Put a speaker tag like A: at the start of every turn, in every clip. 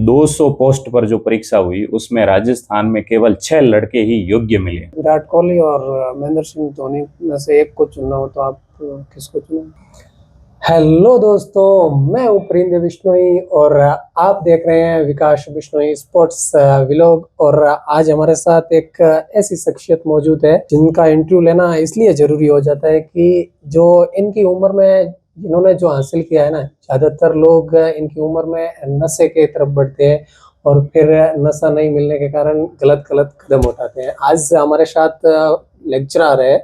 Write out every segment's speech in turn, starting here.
A: 200 post पर जो परीक्षा हुई उसमें राजस्थान में केवल 6 लड़के ही योग्य मिले।
B: विराट कोहली और महेंद्र सिंह धोनी में से एक को चुनना हो तो आप किसको चुनेंगे? हेलो दोस्तों, मैं हूं परिंदे बिश्नोई और आप देख रहे हैं विकास बिश्नोई स्पोर्ट्स व्लॉग। और आज हमारे साथ एक ऐसी शख्सियत मौजूद है जिनका इंटरव्यू लेना इसलिए जरूरी हो जाता है कि जो इनकी उम्र में जिन्होंने जो हासिल किया है ना, ज़्यादातर लोग इनकी उम्र में नशे के तरफ बढ़ते हैं और फिर नशा नहीं मिलने के कारण गलत कदम उठाते हैं। आज हमारे साथ लेक्चरर है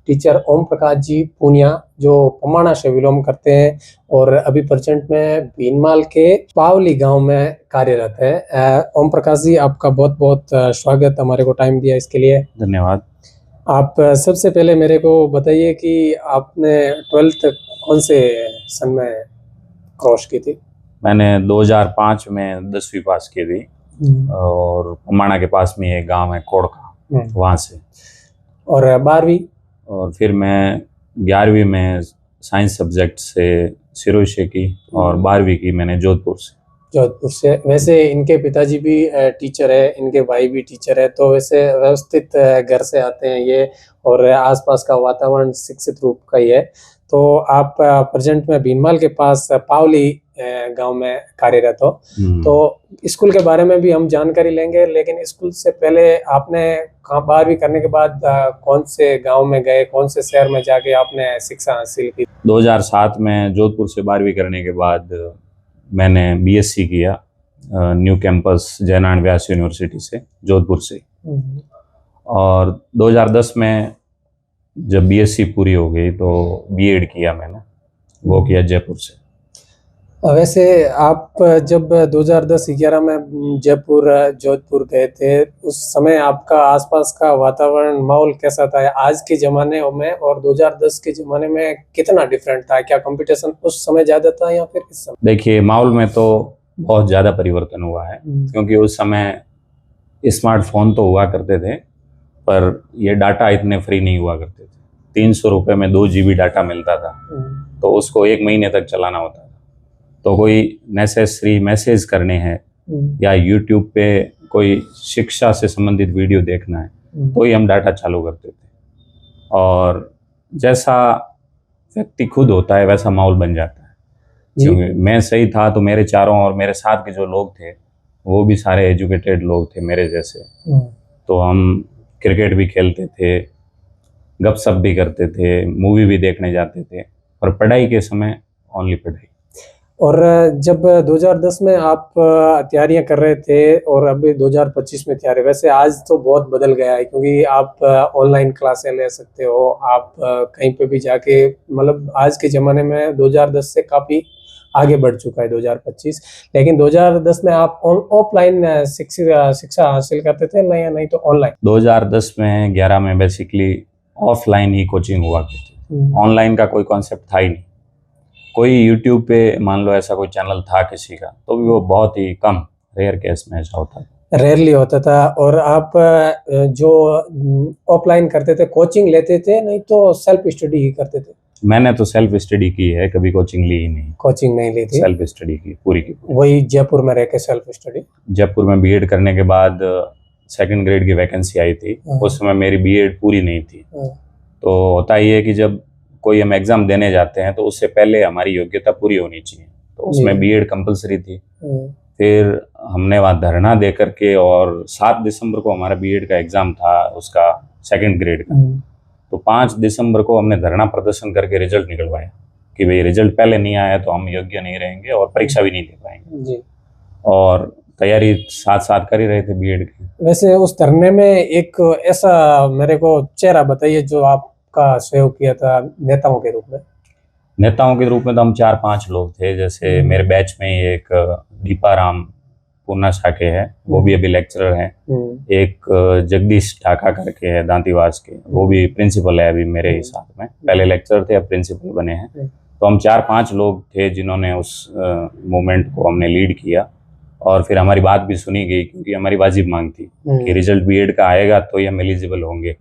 B: टीचर ओम प्रकाश जी पूनिया, जो पमाणा से बिलोंग करते हैं और अभी प्रेजेंट में भीनमाल के पावली गांव में कार्यरत है। ओम प्रकाश जी, आपका बहुत बहुत स्वागत, हमारे को टाइम दिया इसके लिए
A: धन्यवाद।
B: आप सबसे पहले मेरे को बताइए कि आपने 12th कौन से सन में क्रॉस की थी?
A: मैंने 2005 में 10वीं पास की थी और पमाणा के पास में एक गांव है कोड़का, वहाँ से।
B: और 12वीं?
A: और फिर मैं 11वीं में साइंस सब्जेक्ट से सिरोही से की और 12वीं की मैंने जोधपुर से।
B: वैसे इनके पिताजी भी टीचर है, इनके भाई भी टीचर है, तो वैसे व्यवस्थित घर से आते हैं ये और आसपास का वातावरण शिक्षित रूप का ही है। तो आप प्रेजेंट में भीनमाल के पास पावली गांव में कार्यरत हो, तो स्कूल के बारे में भी हम जानकारी लेंगे, लेकिन स्कूल से पहले आपने 12वीं करने के बाद कौन से गांव में गए, कौन से शहर में जाके आपने शिक्षा हासिल की?
A: 2007 में जोधपुर से 12वीं करने के बाद मैंने बीएससी किया न्यू कैंपस जयनारायण व्यास यूनिवर्सिटी से, जोधपुर से। और 2010 में जब बीएससी पूरी हो गई तो बीएड किया मैंने, वो किया जयपुर से।
B: वैसे आप जब 2010-11 में जोधपुर गए थे, उस समय आपका आसपास का वातावरण माहौल कैसा था? आज के ज़माने में और 2010 के ज़माने में कितना डिफरेंट था? क्या कंपटीशन उस समय ज़्यादा था या फिर इस समय?
A: देखिए, माहौल में तो बहुत ज़्यादा परिवर्तन हुआ है, क्योंकि उस समय स्मार्टफोन तो हुआ करते थे पर ये डाटा इतने फ्री नहीं हुआ करते थे। 300 रुपये में 2 GB डाटा मिलता था, तो उसको 1 महीने तक चलाना होता था। तो कोई नेसेसरी मैसेज करने हैं या यूट्यूब पे कोई शिक्षा से संबंधित वीडियो देखना है तो ही हम डाटा चालू करते थे। और जैसा व्यक्ति खुद होता है वैसा माहौल बन जाता है। क्योंकि मैं सही था तो मेरे चारों और मेरे साथ के जो लोग थे वो भी सारे एजुकेटेड लोग थे मेरे जैसे। तो हम क्रिकेट भी खेलते थे, गपशप भी करते थे, मूवी भी देखने जाते थे, और पढ़ाई के समय ओनली पढ़ाई।
B: और जब 2010 में आप तैयारियां कर रहे थे और अभी 2025 में तैयारी, वैसे आज तो बहुत बदल गया है, क्योंकि आप ऑनलाइन क्लासें ले सकते हो, आप कहीं पे भी जाके, मतलब आज के ज़माने में 2010 से काफ़ी आगे बढ़ चुका है 2025। लेकिन 2010 में आप ऑफलाइन शिक्षा हासिल करते थे या नहीं तो ऑनलाइन?
A: 2010 में 11 में बेसिकली ऑफलाइन ही कोचिंग हुआ करती, ऑनलाइन का कोई कॉन्सेप्ट था ही नहीं। कोई यूट्यूब पे मान लो ऐसा कोई चैनल था किसी का, तो भी वो बहुत ही कम, रेयर केस में ऐसा होता था,
B: रेयरली होता था। और आप जो ऑफलाइन करते थे, कोचिंग लेते थे नहीं तो सेल्फ स्टडी ही करते थे?
A: मैंने तो सेल्फ स्टडी की है, कभी कोचिंग ली ही नहीं।
B: कोचिंग नहीं ली थी,
A: सेल्फ स्टडी की पूरी की पूरी।
B: वही जयपुर में रह के सेल्फ स्टडी?
A: जयपुर में बीएड करने के बाद 2nd ग्रेड की वैकेंसी आई थी, उस समय मेरी बीएड पूरी नहीं थी। तो होता ही है कि जब कोई हम एग्जाम देने जाते हैं तो उससे पहले हमारी योग्यता पूरी होनी चाहिए, तो उसमें बीएड कंपलसरी थी। फिर हमने वहाँ धरना दे करके, और 7 दिसंबर को हमारा बीएड का एग्जाम था, उसका 2nd ग्रेड का। तो 5 दिसंबर को हमने धरना प्रदर्शन करके रिजल्ट निकलवाया कि भाई रिजल्ट पहले नहीं आया तो हम योग्य नहीं रहेंगे और परीक्षा भी नहीं दे पाएंगे। और तैयारी साथ साथ कर ही रहे थे बीएड की।
B: वैसे उस धरने में एक ऐसा मेरे को चेहरा बताइए जो आपका सहयोग किया था नेताओं के रूप में?
A: नेताओं के रूप में तो हम 4-5 लोग थे। जैसे मेरे बैच में एक दीपाराम पूना शाके है, वो भी अभी लेक्चरर हैं। एक जगदीश ढाका करके है दांतीवास के, वो भी प्रिंसिपल है अभी मेरे ही साथ में, पहले लेक्चरर थे अब प्रिंसिपल बने हैं। तो हम 4-5 लोग थे जिन्होंने उस मूवमेंट को हमने लीड किया, और फिर हमारी बात भी सुनी गई, क्योंकि हमारी वाजिब मांग थी कि रिजल्ट बीएड का आएगा तो ही हम एलिजिबल होंगे।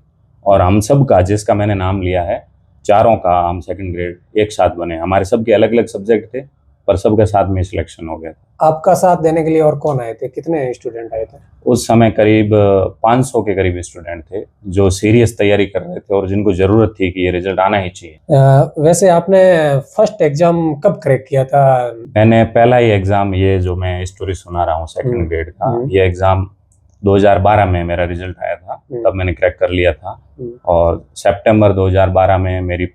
A: और हम सब का, जिसका मैंने नाम लिया है, चारों का हम 2nd ग्रेड एक साथ बने। हमारे सब के अलग अलग सब्जेक्ट थे पर सबके साथ में सिलेक्शन हो गया।
B: आपका साथ देने के लिए और कौन आए थे, कितने स्टूडेंट आए थे?
A: उस समय करीब 500 के करीब स्टूडेंट थे जो सीरियस तैयारी कर रहे थे और जिनको जरूरत थी कि ये रिजल्ट आना ही चाहिए।
B: वैसे आपने फर्स्ट एग्जाम कब क्रैक किया था?
A: मैंने पहला ही एग्जाम, ये जो मैं स्टोरी सुना रहा हूँ सेकंड ग्रेड का, ये एग्जाम 2012 में मेरा रिजल्ट आया था, तब मैंने क्रैक कर लिया था। और सितंबर 2012 में मेरी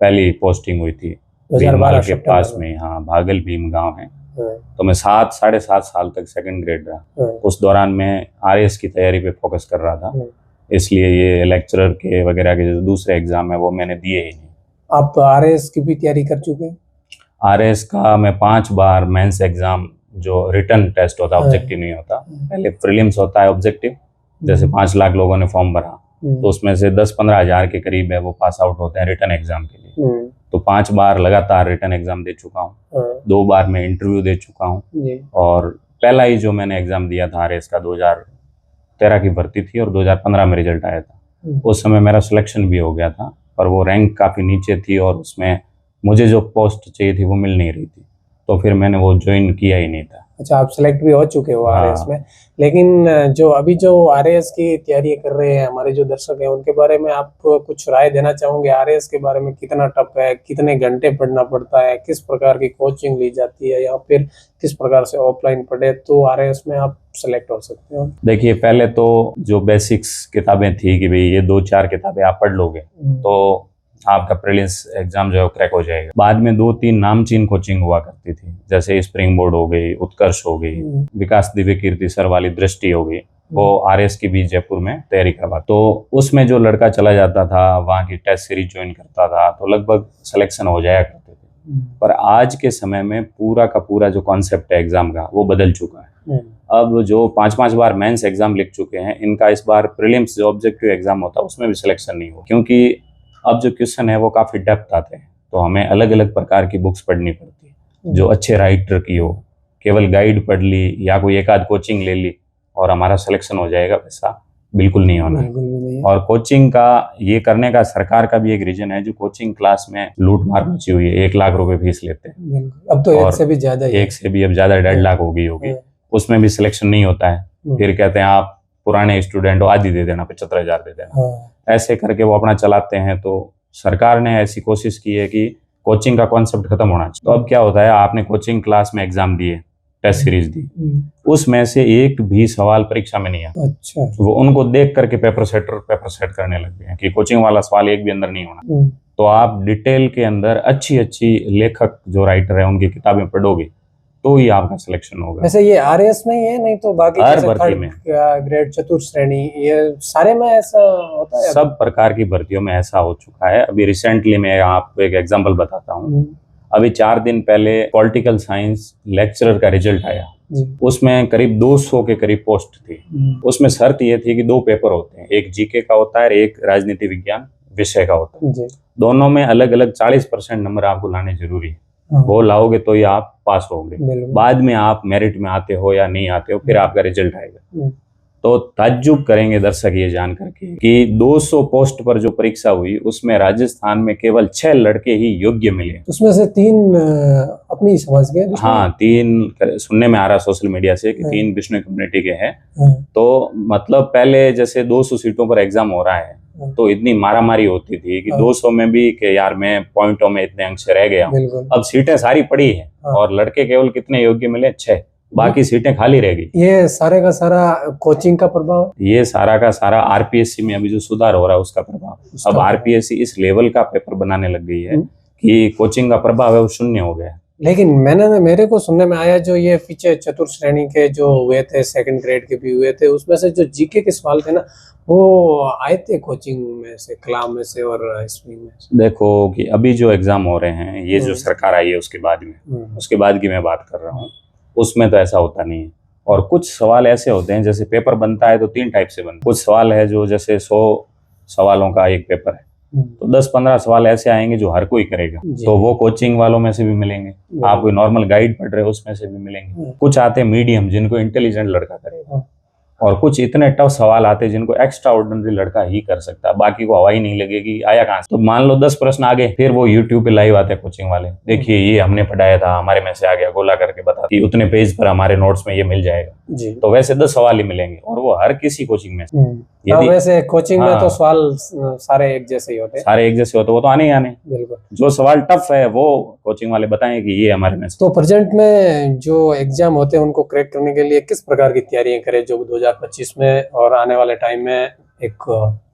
A: पहली पोस्टिंग हुई थी भीममाल के पास में, हाँ भागल भीम गांव है। तो मैं 7-7.5 साल तक सेकंड ग्रेड रहा। उस दौरान मैं आरएएस की तैयारी पे फोकस कर रहा था, इसलिए ये लेक्चरर के वगैरह के जो दूसरे एग्जाम है वो मैंने दिए ही नहीं।
B: आप आरएएस की भी तैयारी कर चुके हैं?
A: आरएएस का मैं 5 बार मेंस एग्जाम, जो रिटर्न टेस्ट होता है, ऑब्जेक्टिव नहीं होता, पहले प्रीलिम्स होता है ऑब्जेक्टिव, जैसे 5 लाख लोगों ने फॉर्म भरा तो उसमें से 10-15 हज़ार के करीब है वो पास आउट होते हैं रिटर्न एग्जाम के लिए। तो 5 बार लगातार रिटर्न एग्जाम दे चुका हूँ, 2 बार मैं इंटरव्यू दे चुका हूँ। और पहला ही जो मैंने एग्जाम दिया था आरएएस का 2013 की भर्ती थी और 2015 में रिजल्ट आया था। उस समय मेरा सिलेक्शन भी हो गया था, पर वो रैंक काफ़ी नीचे थी और उसमें मुझे जो पोस्ट चाहिए थी वो मिल नहीं रही थी, तो फिर मैंने वो ज्वाइन किया ही नहीं था।
B: अच्छा, आप सेलेक्ट भी हो चुके हो आरएएस में, लेकिन जो अभी जो आरएएस की तैयारी कर रहे हैं हमारे जो दर्शक हैं उनके बारे में आप कुछ राय देना चाहोगे? आरएएस के बारे में कितना टफ है, कितने घंटे पढ़ना पड़ता है, किस प्रकार की कोचिंग ली जाती है, या फिर किस प्रकार से ऑफलाइन पढ़े तो आरएएस में आप सेलेक्ट हो सकते हो?
A: देखिए, पहले तो जो बेसिक्स किताबें थी कि भाई ये 2-4 किताबें आप पढ़ लोगे तो आपका प्रीलिम्स एग्जाम जो है क्क्रैक हो जाएगा। बाद में 2-3 नामचीन कोचिंग हुआ करती थी, जैसे स्प्रिंग बोर्ड हो गई, उत्कर्ष हो गई, विकास दिव्य कीर्ति सर वाली दृष्टि हो गई, वो आरएएस की भी जयपुर में तैयारी करवा। तो उसमें जो लड़का चला जाता था, वहाँ की टेस्ट सीरीज ज्वाइन करता था, तो लगभग सिलेक्शन हो जाया करते थे। पर आज के समय में पूरा का पूरा जो कॉन्सेप्ट है एग्जाम का वो बदल चुका है। अब जो 5-5 बार मेंस एग्जाम लिख चुके हैं, इनका इस बार प्रीलिम्स जो ऑब्जेक्टिव एग्जाम होता है उसमें भी सिलेक्शन नहीं हुआ, क्योंकि अब जो क्वेश्चन है वो काफ़ी डेप्थ आते हैं, तो हमें अलग अलग प्रकार की बुक्स पढ़नी पड़ती है जो अच्छे राइटर की हो। केवल गाइड पढ़ ली या कोई एक आध कोचिंग ले ली और हमारा सिलेक्शन हो जाएगा, वैसा बिल्कुल नहीं होना है। और कोचिंग का ये करने का सरकार का भी एक रीजन है, जो कोचिंग क्लास में लूट मार मची हुई है, 1 लाख रुपए फीस लेते हैं।
B: अब तो एक से भी ज्यादा,
A: एक से भी अब ज्यादा 1.5 लाख हो गई होगी, उसमें भी सिलेक्शन नहीं होता है। फिर कहते हैं आप पुराने स्टूडेंट हो, आधी दे देना, 75,000 दे देना, ऐसे करके वो अपना चलाते हैं। तो सरकार ने ऐसी कोशिश की है कि कोचिंग का कॉन्सेप्ट खत्म होना चाहिए। तो अब क्या होता है, आपने कोचिंग क्लास में एग्जाम दिए, टेस्ट सीरीज दी, उसमें से एक भी सवाल परीक्षा में नहीं आया।
B: अच्छा,
A: वो उनको देख करके पेपर सेट करने लग गए हैं कि कोचिंग वाला सवाल एक भी अंदर नहीं होना। तो आप डिटेल के अंदर अच्छी अच्छी लेखक जो राइटर है उनकी किताबें पढ़ोगे तो ही आपका सिलेक्शन होगा।
B: वैसे ये आरएएस में ही है, नहीं तो बाकी
A: हर भर्ती में,
B: ग्रेड चतुर्थ श्रेणी, ये सारे में ऐसा होता है?
A: सब प्रकार की भर्तियों में ऐसा हो चुका है। अभी रिसेंटली मैं आपको एक एग्जांपल बताता हूँ। अभी 4 दिन पहले पॉलिटिकल साइंस लेक्चरर का रिजल्ट आया, उसमें करीब 200 के करीब पोस्ट थी। उसमें शर्त ये थी कि 2 पेपर होते हैं, एक जीके का होता है और एक राजनीति विज्ञान विषय का होता है। दोनों में अलग अलग 40% नंबर आपको लाने जरूरी है, वो लाओगे तो ही आप पास होगे। बाद में आप मेरिट में आते हो या नहीं आते हो, फिर आपका रिजल्ट आएगा। तो ताज्जुब करेंगे दर्शक ये जान करके कि 200 पोस्ट पर जो परीक्षा हुई उसमें राजस्थान में केवल 6 लड़के ही योग्य मिले।
B: उसमें से 3 अपनी समझ गए?
A: हाँ, 3 सुनने में आ रहा सोशल मीडिया से कि 3 बिश्नोई कम्युनिटी के हैं। तो मतलब पहले जैसे 200 सीटों पर एग्जाम हो रहा है तो इतनी मारामारी होती थी कि 200 में भी कि यार मैं पॉइंटों में इतने अंक से रह गया हूँ। अब सीटें सारी पड़ी हैं और लड़के केवल कितने योग्य मिले? 6, बाकी सीटें खाली रह गई।
B: ये सारे का सारा कोचिंग का प्रभाव,
A: ये सारा का सारा आरपीएससी में अभी जो सुधार हो रहा है उसका प्रभाव। अब आरपीएससी इस लेवल का पेपर बनाने लग गई है कि कोचिंग का प्रभाव है वो शून्य हो गया।
B: लेकिन मेरे को सुनने में आया जो ये पीछे चतुर्थ श्रेणी के जो हुए थे, सेकंड ग्रेड के भी हुए थे, उसमें से जो जीके के सवाल थे ना वो आए थे कोचिंग में से, कलाम में से और स्प्रिंग में से।
A: देखो कि अभी जो एग्जाम हो रहे हैं, ये जो सरकार आई है उसके बाद में, उसके बाद की मैं बात कर रहा हूँ, उसमें तो ऐसा होता नहीं है। और कुछ सवाल ऐसे होते हैं, जैसे पेपर बनता है तो 3 टाइप से बनता है। कुछ सवाल है जो जैसे 100 सवालों का एक पेपर है, तो 10-15 सवाल ऐसे आएंगे जो हर कोई करेगा, तो वो कोचिंग वालों में से भी मिलेंगे, आप कोई नॉर्मल गाइड पढ़ रहे हो उसमें से भी मिलेंगे। कुछ आते हैं मीडियम, जिनको इंटेलिजेंट लड़का करेगा, और कुछ इतने टफ सवाल आते हैं जिनको एक्स्ट्रा ऑर्डिनरी लड़का ही कर सकता है, बाकी को हवा ही नहीं लगेगी आया कहाँ से। तो मान लो 10 प्रश्न आ गए, फिर वो यूट्यूब पे लाइव आते हैं कोचिंग वाले, देखिए ये हमने पढ़ाया था, हमारे में से आ गया, गोला करके बता कि उतने पेज पर हमारे नोट्स में ये मिल जाएगा
B: जी।
A: तो वैसे 10 सवाल ही मिलेंगे और वो हर किसी कोचिंग में
B: हाँ, वैसे कोचिंग में
A: हाँ,
B: तो सवाल सारे एक जैसे ही होते हैं,
A: सारे एक जैसे होते, वो तो आने ही आने।
B: बिल्कुल।
A: जो सवाल टफ है वो कोचिंग वाले बताएं कि ये हमारे में से।
B: तो प्रेजेंट में जो एग्जाम होते हैं उनको क्रैक करने के लिए किस प्रकार की तैयारियां करें जो 2025 में और आने वाले टाइम में एक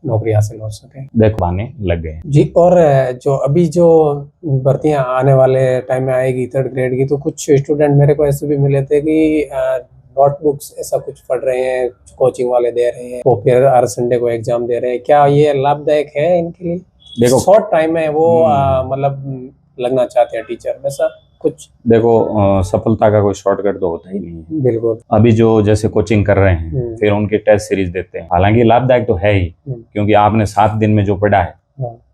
B: नौकरी हासिल हो सके?
A: देखो आने लग गए
B: जी। और जो अभी जो भर्तियां आने वाले टाइम में आएगी 3rd ग्रेड की, तो कुछ स्टूडेंट मेरे को ऐसे भी मिले थे कि नोटबुक्स ऐसा कुछ पढ़ रहे हैं, कोचिंग वाले दे रहे हैं, वो फिर हर संडे को एग्जाम दे रहे हैं। क्या ये लाभदायक है इनके लिए?
A: देखो
B: शॉर्ट टाइम में वो मतलब लगना चाहते हैं टीचर, वैसा कुछ?
A: देखो सफलता का कोई शॉर्टकट तो होता ही नहीं है।
B: बिल्कुल।
A: अभी जो जैसे कोचिंग कर रहे हैं फिर उनके टेस्ट सीरीज देते हैं, हालांकि लाभदायक तो है ही, क्योंकि आपने 7 दिन में जो पढ़ा है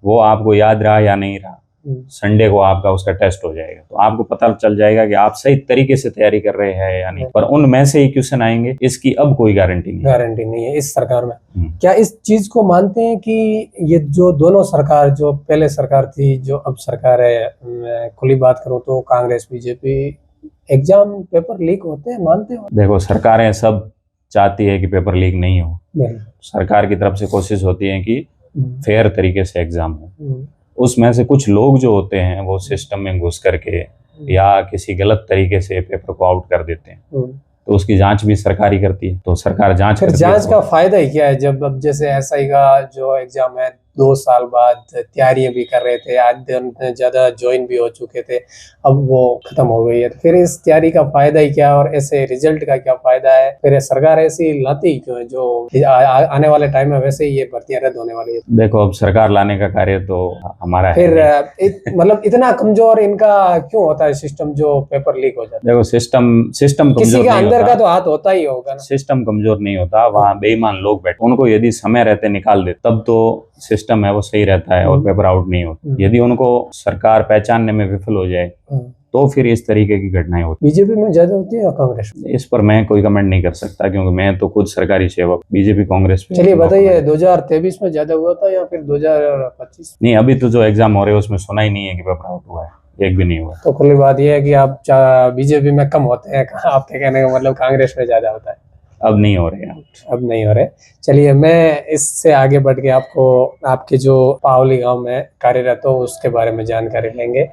A: वो आपको याद रहा या नहीं रहा, संडे को आपका उसका टेस्ट हो जाएगा, तो आपको पता चल जाएगा कि आप सही तरीके से तैयारी कर रहे हैं या नहीं। पर उनमें से ही क्वेश्चन आएंगे, इसकी अब कोई गारंटी नहीं है इस सरकार में। क्या इस चीज को मानते हैं कि ये जो दोनों सरकार, जो पहले सरकार थी, जो अब सरकार है, मैं खुली बात करूं तो Congress BJP, exam paper leak होते हैं, मानते हो? देखो सरकारें सब चाहती है कि पेपर लीक नहीं हो, सरकार की तरफ से कोशिश होती है कि फेयर तरीके से एग्जाम हो। उसमें से कुछ लोग जो होते हैं वो सिस्टम में घुस करके या किसी गलत तरीके से पेपर को आउट कर देते हैं, तो उसकी जांच भी सरकार ही करती है। तो सरकार जांच करती है।
B: जांच का फायदा ही क्या है जब अब जैसे एसआई का जो एग्जाम है 2 साल बाद तैयारियां भी कर रहे थे, आज ज्यादा ज्वाइन भी हो चुके थे, अब वो खत्म हो गई है, तो फिर इस तैयारी का फायदा ही क्या और ऐसे रिजल्ट का क्या फायदा है? फिर सरकार ऐसी लाती क्यों है जो आने वाले टाइम में वैसे ही ये भर्तियां रद्द होने वाली है?
A: देखो अब सरकार लाने का कार्य तो हमारा
B: फिर मतलब इतना कमजोर इनका क्यों होता है सिस्टम जो पेपर लीक हो जाता है?
A: देखो सिस्टम
B: किसी के अंदर का तो हाथ होता ही होगा ना।
A: सिस्टम कमजोर नहीं होता, वहाँ बेईमान लोग बैठे, उनको यदि समय रहते निकाल दे तब तो सिस्टम है वो सही रहता है और पेपर आउट नहीं होता। यदि उनको सरकार पहचानने में विफल हो जाए तो फिर इस तरीके की घटनाएं होती।
B: बीजेपी में ज्यादा होती है या कांग्रेस में?
A: इस पर मैं कोई कमेंट नहीं कर सकता क्योंकि मैं तो खुद सरकारी सेवक, बीजेपी कांग्रेस पे।
B: चलिए बताइए 2023 में ज्यादा हुआ था या फिर 2025?
A: नहीं, अभी तो जो एग्जाम हो रहे हैं उसमें सुना ही नहीं है कि पेपर आउट हुआ है, एक भी नहीं हुआ।
B: तो खुली बात यह है कि आप बीजेपी में कम होते हैं, आपके कहने का मतलब कांग्रेस में ज्यादा होता है।
A: अब नहीं हो रहे हैं,
B: अब नहीं हो रहे। चलिए मैं इससे आगे बढ़ के आपको आपके जो पावली गांव में कार्यरत हो उसके बारे में जानकारी लेंगे।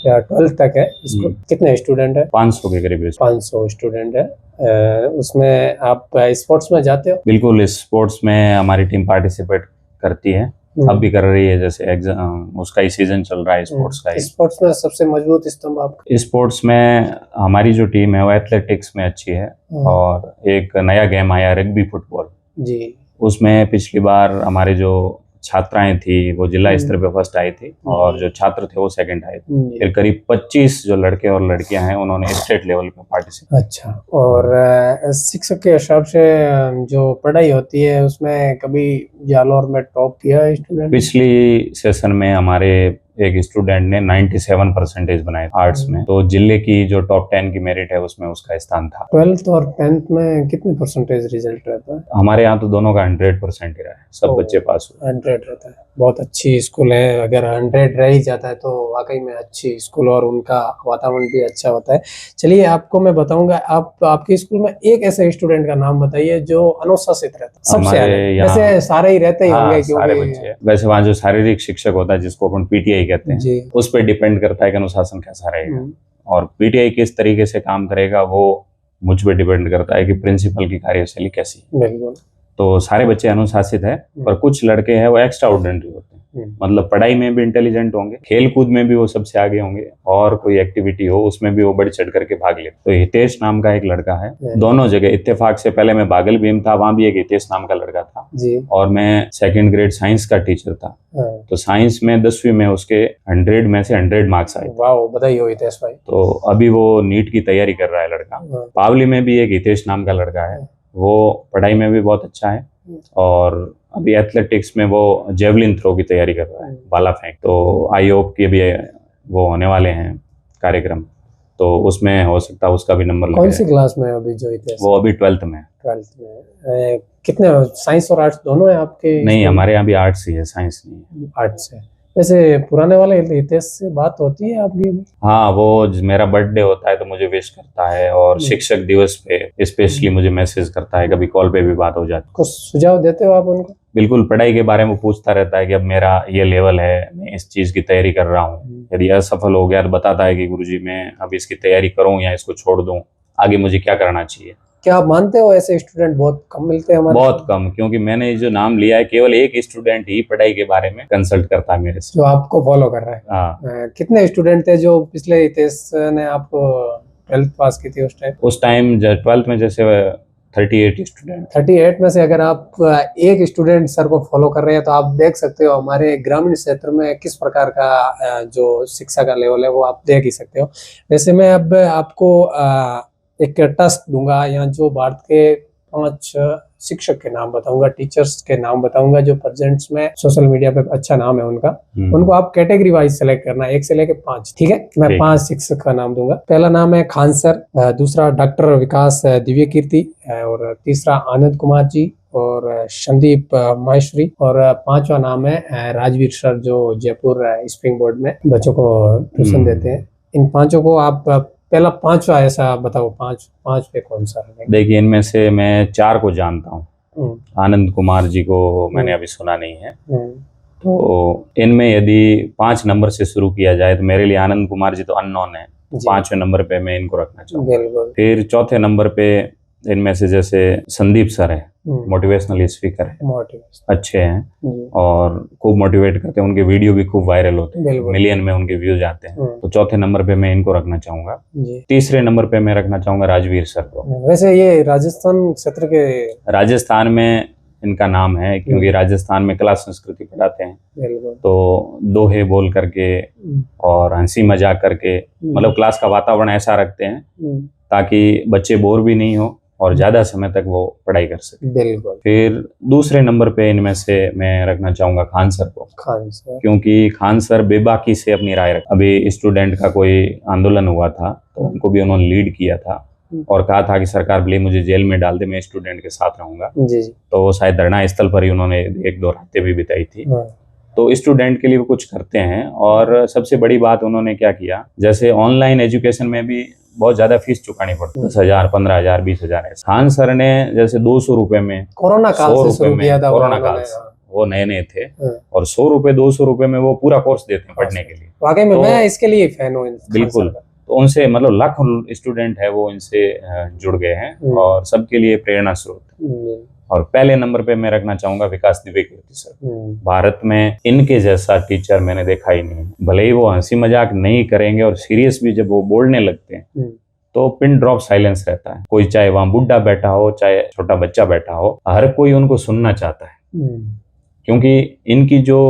B: 12th तक है इसको, कितने स्टूडेंट है?
A: 500 के करीब।
B: 500 स्टूडेंट है। उसमें आप स्पोर्ट्स में जाते हो?
A: बिल्कुल, स्पोर्ट्स में हमारी टीम पार्टिसिपेट करती है, अब भी कर रही है, जैसे एग्जाम उसका ही सीजन चल रहा है स्पोर्ट्स का।
B: स्पोर्ट्स में सबसे मजबूत स्तंभ आपका?
A: स्पोर्ट्स में हमारी जो टीम है वो एथलेटिक्स में अच्छी है और एक नया गेम आया रग्बी फुटबॉल
B: जी,
A: उसमें पिछली बार हमारे जो छात्राएं थी वो जिला स्तर पे फर्स्ट आई थी और जो छात्र थे वो सेकंड आए थे। फिर करीब 25 जो लड़के और लड़कियां हैं उन्होंने स्टेट लेवल पे पार्टिसिपेट।
B: अच्छा। और शिक्षक के हिसाब से जो पढ़ाई होती है उसमें कभी जालौर में टॉप किया है स्टूडेंट?
A: पिछली सेशन में हमारे एक स्टूडेंट ने 97% बनाए आर्ट्स में, तो जिले की जो टॉप 10 की मेरिट है उसमें उसका स्थान था।
B: 12th और 10th में कितने परसेंटेज रिजल्ट रहता है?
A: हमारे यहाँ तो दोनों का 100% ही रहा है, सब बच्चे पास हुए।
B: 100 रहता है, बहुत अच्छी स्कूल है। अगर 100 रह ही जाता है तो वाकई में अच्छी स्कूल और उनका वातावरण भी अच्छा होता है। चलिए आपको मैं बताऊंगा, आपके स्कूल में एक ऐसे स्टूडेंट का नाम बताइए जो अनुशासित रहता है सबसे अलग। वैसे सारे ही रहते ही होंगे
A: सारे बच्चे। वैसे वहाँ जो शारीरिक शिक्षक होता है जिसको अपन पीटीआई कहते हैं, उस पर डिपेंड करता है कि अनुशासन कैसा रहेगा और पीटीआई किस तरीके से काम करेगा वो मुझ पे डिपेंड करता है कि प्रिंसिपल की कार्यशैली कैसी।
B: बिल्कुल।
A: तो सारे बच्चे अनुशासित है, पर कुछ लड़के हैं वो एक्स्ट्रा ऑर्डिनरी होते हैं, मतलब पढ़ाई में भी इंटेलिजेंट होंगे, खेल कूद में भी वो सबसे आगे होंगे और कोई एक्टिविटी हो उसमें भी वो बढ़ चढ़ करके भाग लेते। तो हितेश नाम का एक लड़का है, दोनों जगह इत्तेफाक से, पहले मैं बागल भीम था वहां भी एक हितेश नाम का लड़का था
B: जी।
A: और मैं 2nd ग्रेड साइंस का टीचर था, तो साइंस में 10वीं में उसके 100 में से 100 मार्क्स आए।
B: वाह, बधाई हो हितेश भाई।
A: तो अभी वो नीट की तैयारी कर रहा है लड़का। पावली में भी एक हितेश नाम का लड़का है, वो पढ़ाई में भी बहुत अच्छा है और अभी एथलेटिक्स में वो जेवलिन थ्रो की तैयारी कर रहा है, भाला फेंक। तो आई होप कि भी वो होने वाले हैं कार्यक्रम, तो उसमें हो सकता है उसका भी नंबर
B: कौन
A: लगे।
B: सी क्लास में है अभी जो इतिहास?
A: वो अभी 12th में है।
B: 12th में कितने साइंस और आर्ट्स दोनों है आपके
A: नहीं,
B: स्कूल?
A: हमारे यहाँ भी आर्ट्स ही है, साइंस नहीं है।
B: आर्ट्स है। वैसे पुराने वाले इतिहास से बात होती है आपकी?
A: हाँ, वो मेरा बर्थडे होता है तो मुझे विश करता है, और शिक्षक दिवस पे स्पेशली मुझे मैसेज करता है, कभी कॉल पे भी बात हो जाती है।
B: कुछ सुझाव देते हो आप उनको?
A: बिल्कुल, पढ़ाई के बारे में पूछता रहता है कि अब मेरा ये लेवल है, मैं इस चीज की तैयारी कर रहा हूँ। यदि असफल हो गया तो बताता है कि गुरुजी मैं अब इसकी तैयारी करूँ या इसको छोड़ दूँ, आगे मुझे क्या करना चाहिए।
B: क्या आप मानते हो ऐसे स्टूडेंट बहुत कम मिलते हैं हमारे?
A: बहुत कम, क्योंकि मैंने जो नाम लिया है केवल एक स्टूडेंट ही पढ़ाई के बारे में कंसल्ट करता है मेरे से।
B: जो आपको फॉलो कर रहा है?
A: हाँ,
B: कितने स्टूडेंट थे जो पिछले इतिहास ने आपको 12th पास की थी उस टाइम?
A: उस टाइम 12th में जैसे 38 स्टूडेंट।
B: 38 में से अगर आप एक स्टूडेंट सर को फॉलो कर रहे हैं तो आप देख सकते हो हमारे ग्रामीण क्षेत्र में किस प्रकार का जो शिक्षा का लेवल है वो आप देख ही सकते हो। वैसे मैं अब आपको एक टास्क दूंगा, यहाँ जो भारत के 5 शिक्षक के नाम बताऊंगा, टीचर्स के नाम बताऊंगा जो प्रेजेंट्स में सोशल मीडिया पे अच्छा नाम है उनका। उनको आप कैटेगरी वाइज सेलेक्ट करना, 1 से लेकर 5, ठीक है? मैं 5 शिक्षक का नाम दूंगा। पहला नाम है खान सर, दूसरा डॉक्टर विकास दिव्य कीर्ति, और तीसरा आनंद कुमार जी, और संदीप माहेश्वरी, और 5वां नाम है राजवीर सर जो जयपुर स्प्रिंग बोर्ड में बच्चों को ट्यूशन देते हैं। इन 5 को आप पहला 5वां ऐसा बताओ, 5 पे कौन सा है?
A: देखिए, इनमें से मैं 4 को जानता हूँ। आनंद कुमार जी को मैंने अभी सुना नहीं है। तो इनमें यदि 5 नंबर से शुरू किया जाए तो मेरे लिए आनंद कुमार जी तो अननोन है, 5वें नंबर पे मैं इनको रखना चाहूँगा। फिर 4थे नंबर पे इनमें से जैसे संदीप सर है, मोटिवेशनल स्पीकर है, अच्छे हैं और खूब मोटिवेट करते हैं, उनके वीडियो भी खूब वायरल होते हैं, मिलियन में उनके व्यूज आते हैं। तो 4थे नंबर पे मैं इनको रखना चाहूंगा। तीसरे नंबर पे मैं रखना चाहूंगा राजवीर सर को।
B: वैसे ये राजस्थान क्षेत्र के,
A: राजस्थान में इनका नाम है क्योंकि राजस्थान में कला संस्कृति पढ़ाते हैं, तो दोहे बोल करके और हंसी मजाक करके, मतलब क्लास का वातावरण ऐसा रखते हैं ताकि बच्चे बोर भी नहीं हो और ज्यादा समय तक वो पढ़ाई कर सके।
B: बिल्कुल।
A: फिर दूसरे नंबर पे इनमें से मैं रखना चाहूंगा खान सर को।
B: खान सर, क्योंकि
A: खान सर बेबाकी से अपनी राय रख, अभी स्टूडेंट का कोई आंदोलन हुआ था तो उनको भी उन्होंने लीड किया था और कहा था कि सरकार भले मुझे जेल में डाल दे, मैं स्टूडेंट के साथ रहूंगा।
B: जी।
A: तो वो शायद धरना स्थल पर ही उन्होंने 1-2 रातें भी बिताई थी। तो स्टूडेंट के लिए वो कुछ करते हैं। और सबसे बड़ी बात उन्होंने क्या किया, जैसे ऑनलाइन एजुकेशन में भी बहुत ज्यादा फीस चुकानी पड़ती है, 10,000, 15,000, 20,000 है। खान सर ने जैसे 200 रुपए में,
B: कोरोना काल से शुरू किया था,
A: कोरोना काल से वो नए नए थे और 100 रुपए 200 रुपए में वो पूरा कोर्स देते हैं पढ़ने के लिए।
B: वाकई में मैं इसके लिए फैन हूँ।
A: बिल्कुल। तो उनसे मतलब लाखों स्टूडेंट है वो इनसे जुड़ गए हैं और सबके लिए प्रेरणा स्रोत। और पहले नंबर पे मैं रखना चाहूंगा विकास दिव्य कीर्ति सर। भारत में इनके जैसा टीचर मैंने देखा ही नहीं। भले ही वो हंसी मजाक नहीं करेंगे और सीरियस भी जब वो बोलने लगते हैं तो पिन ड्रॉप साइलेंस रहता है। कोई चाहे वहां बुढ़ा बैठा हो चाहे छोटा बच्चा बैठा हो, हर कोई उनको सुनना चाहता है क्योंकि इनकी जो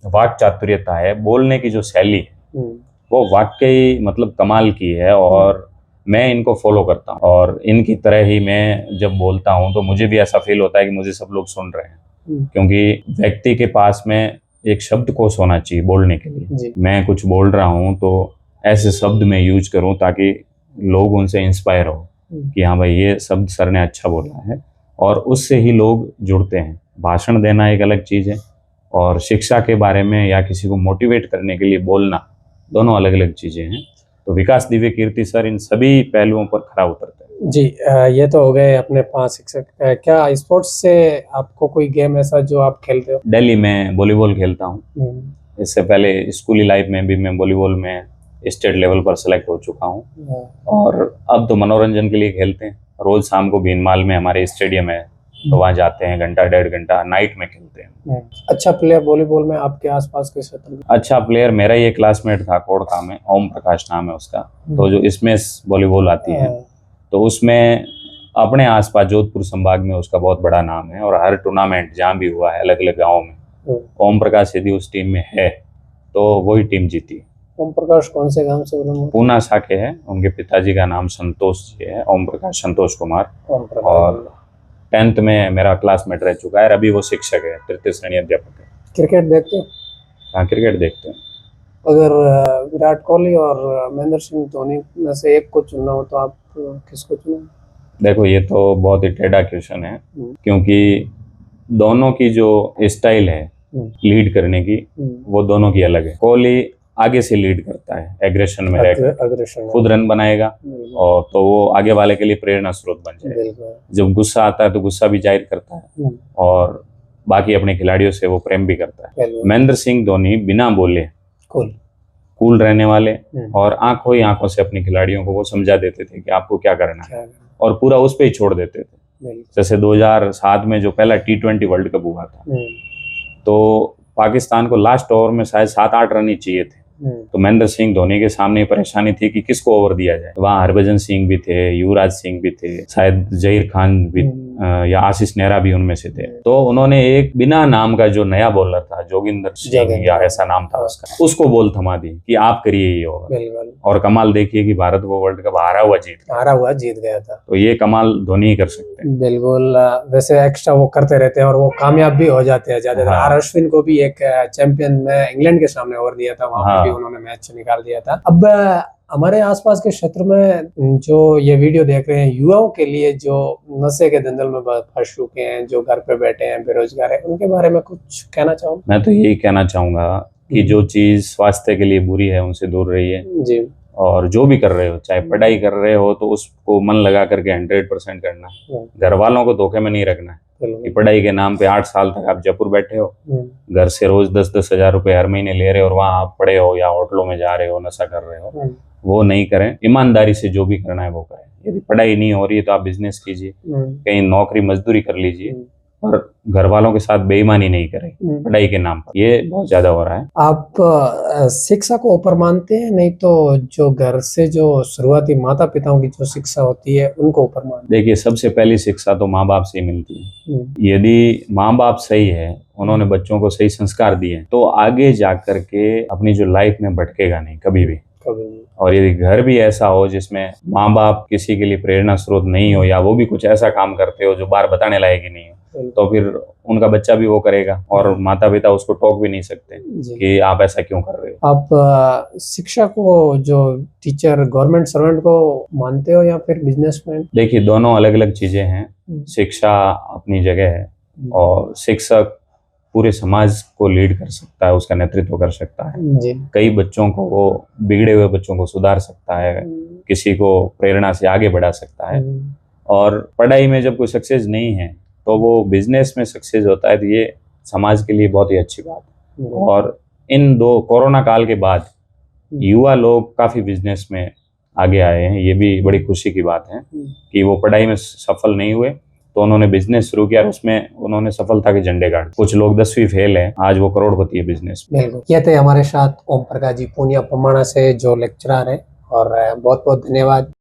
A: वाक चातुर्यता है, बोलने की जो शैली है वो वाकई मतलब कमाल की है और मैं इनको फॉलो करता हूँ। और इनकी तरह ही मैं जब बोलता हूँ तो मुझे भी ऐसा फील होता है कि मुझे सब लोग सुन रहे हैं, क्योंकि व्यक्ति के पास में एक शब्द कोश होना चाहिए बोलने के लिए। मैं कुछ बोल रहा हूँ तो ऐसे शब्द मैं यूज करूँ ताकि लोग उनसे इंस्पायर हो कि हाँ भाई ये शब्द सर ने अच्छा बोला है, और उससे ही लोग जुड़ते हैं। भाषण देना एक अलग चीज़ है और शिक्षा के बारे में या किसी को मोटिवेट करने के लिए बोलना, दोनों अलग अलग चीज़ें हैं। तो विकास दिव्य कीर्ति सर इन सभी पहलुओं पर खरा उतरते हैं।
B: जी, ये तो हो गए अपने 5 शिक्षक। क्या स्पोर्ट्स से आपको कोई गेम ऐसा जो आप खेलते हो?
A: दिल्ली में वॉलीबॉल खेलता हूँ। इससे पहले स्कूली लाइफ में भी मैं वॉलीबॉल में स्टेट लेवल पर सेलेक्ट हो चुका हूँ और अब तो मनोरंजन के लिए खेलते हैं। रोज शाम को भीनमाल में हमारे स्टेडियम है तो वहाँ जाते हैं, घंटा 1.5 घंटा नाइट में खेलते हैं।
B: अच्छा प्लेयर वॉलीबॉल में आपके आसपास के क्षेत्र में?
A: अच्छा प्लेयर मेरा ये क्लासमेट था कोड़का में, ओम प्रकाश नाम है उसका। तो जो इसमें वॉलीबॉल आती है तो उसमें अपने आसपास जोधपुर संभाग में उसका बहुत बड़ा नाम है और हर टूर्नामेंट जहाँ भी हुआ है अलग अलग गाँव में ओम प्रकाश यदि उस टीम में है तो वही टीम जीती।
B: ओम प्रकाश कौन से गांव से?
A: पूना साके है, उनके पिताजी का नाम संतोष जी है, ओम प्रकाश संतोष कुमार। और 10th में मेरा क्लासमेट रह चुका है, अभी वो शिक्षक है, 3य श्रेणी अध्यापक है।
B: क्रिकेट देखते हो?
A: हाँ क्रिकेट देखते हैं।
B: अगर विराट कोहली और महेंद्र सिंह धोनी में से एक को चुनना हो तो आप किसको चुनेंगे?
A: देखो ये तो बहुत ही टेढ़ा क्वेश्चन है, क्योंकि दोनों की जो स्टाइल है लीड करने की वो दोनों की अलग है। कोहली आगे से लीड करता है, एग्रेशन में रहकर खुद रन बनाएगा और तो वो आगे वाले के लिए प्रेरणा स्रोत बन जाएगा। जब गुस्सा आता है तो गुस्सा भी जाहिर करता है और बाकी अपने खिलाड़ियों से वो प्रेम भी करता है। महेंद्र सिंह धोनी बिना बोले कूल रहने वाले और आंखों ही आंखों से अपने खिलाड़ियों को वो समझा देते थे कि आपको क्या करना है और पूरा उस पे ही छोड़ देते थे। जैसे 2007 में जो पहला T20 वर्ल्ड कप हुआ था तो पाकिस्तान को लास्ट ओवर में शायद 7-8 रन ही चाहिए थे, तो महेंद्र सिंह धोनी के सामने परेशानी थी कि किसको ओवर दिया जाए। वहाँ हरभजन सिंह भी थे, युवराज सिंह भी थे, शायद जहीर खान भी या आशीष नेहरा भी उनमें से थे। तो उन्होंने एक बिना नाम का जो नया बॉलर था, जोगिंदर सिंह या ऐसा नाम था उसका, उसको बॉल थमा दी कि आप करिए ये ओवर। और कमाल देखिए कि भारत वो वर्ल्ड कप हारा हुआ जीत गया था। तो ये कमाल धोनी ही कर सकते हैं।
B: बिल्कुल, वैसे एक्स्ट्रा वो करते रहते हैं और वो कामयाब भी हो जाते हैं ज्यादातर। आर अश्विन को भी एक चैंपियन में इंग्लैंड के सामने ओवर दिया था, वहां भी उन्होंने मैच निकाल दिया था। अब हमारे आसपास के क्षेत्र में जो ये वीडियो देख रहे हैं, युवाओं के लिए जो नशे के दंगल में फंस चुके हैं, जो घर पे बैठे हैं, बेरोजगार है, उनके बारे में कुछ कहना चाहूँ?
A: मैं तो यही कहना चाहूंगा कि जो चीज स्वास्थ्य के लिए बुरी है उनसे दूर रहिए जी। और जो भी कर रहे हो, चाहे पढ़ाई कर रहे हो तो उसको मन लगा करके 100% करना। घर वालों को धोखे में नहीं रखना है कि पढ़ाई के नाम पे 8 साल तक आप जयपुर बैठे हो, घर से रोज 10-10 हजार रुपए हर महीने ले रहे हो और वहां आप पढ़े हो या होटलों में जा रहे हो, नशा कर रहे हो। वो नहीं करें, ईमानदारी से जो भी करना है वो करें। यदि पढ़ाई नहीं हो रही है तो आप बिजनेस कीजिए, कहीं नौकरी मजदूरी कर लीजिए, और घर वालों के साथ बेईमानी नहीं करें पढ़ाई के नाम पर। ये बहुत ज्यादा हो रहा है।
B: आप शिक्षा को ऊपर मानते हैं, नहीं तो जो घर से जो शुरुआती माता पिताओं की जो शिक्षा होती है उनको ऊपर मानते हैं?
A: देखिए, सबसे पहली शिक्षा तो माँ बाप से ही मिलती है। यदि माँ बाप सही है, उन्होंने बच्चों को सही संस्कार दिए, तो आगे जाकर के अपनी जो लाइफ में भटकेगा नहीं कभी भी। और यदि घर भी ऐसा हो जिसमें माँ बाप किसी के लिए प्रेरणा स्रोत नहीं हो, या वो भी कुछ ऐसा काम करते हो जो बाहर बताने लायक ही नहीं हो, तो फिर उनका बच्चा भी वो करेगा और माता पिता उसको टोक भी नहीं सकते कि आप ऐसा क्यों कर रहे हो।
B: आप शिक्षा को जो टीचर गवर्नमेंट सर्वेंट को मानते हो या फिर बिजनेसमैन?
A: देखिए, दोनों अलग अलग चीजें हैं। शिक्षा अपनी जगह है और शिक्षक पूरे समाज को लीड कर सकता है, उसका नेतृत्व कर सकता है जी। कई बच्चों को, वो बिगड़े हुए बच्चों को सुधार सकता है, किसी को प्रेरणा से आगे बढ़ा सकता है। और पढ़ाई में जब कोई सक्सेस नहीं है तो वो बिजनेस में सक्सेस होता है, तो ये समाज के लिए बहुत ही अच्छी बात है। और इन कोरोना काल के बाद युवा लोग काफी बिजनेस में आगे आए हैं, ये भी बड़ी खुशी की बात है कि वो पढ़ाई में सफल नहीं हुए तो उन्होंने बिजनेस शुरू किया और उसमें उन्होंने सफलता के झंडे गाड़े। कुछ लोग 10वीं फेल हैं, आज वो करोड़पति है बिजनेस में।
B: बिल्कुल, ये थे हमारे साथ ओम प्रकाश जी पूनिया पमाणा से जो लेक्चरर है, और बहुत बहुत धन्यवाद।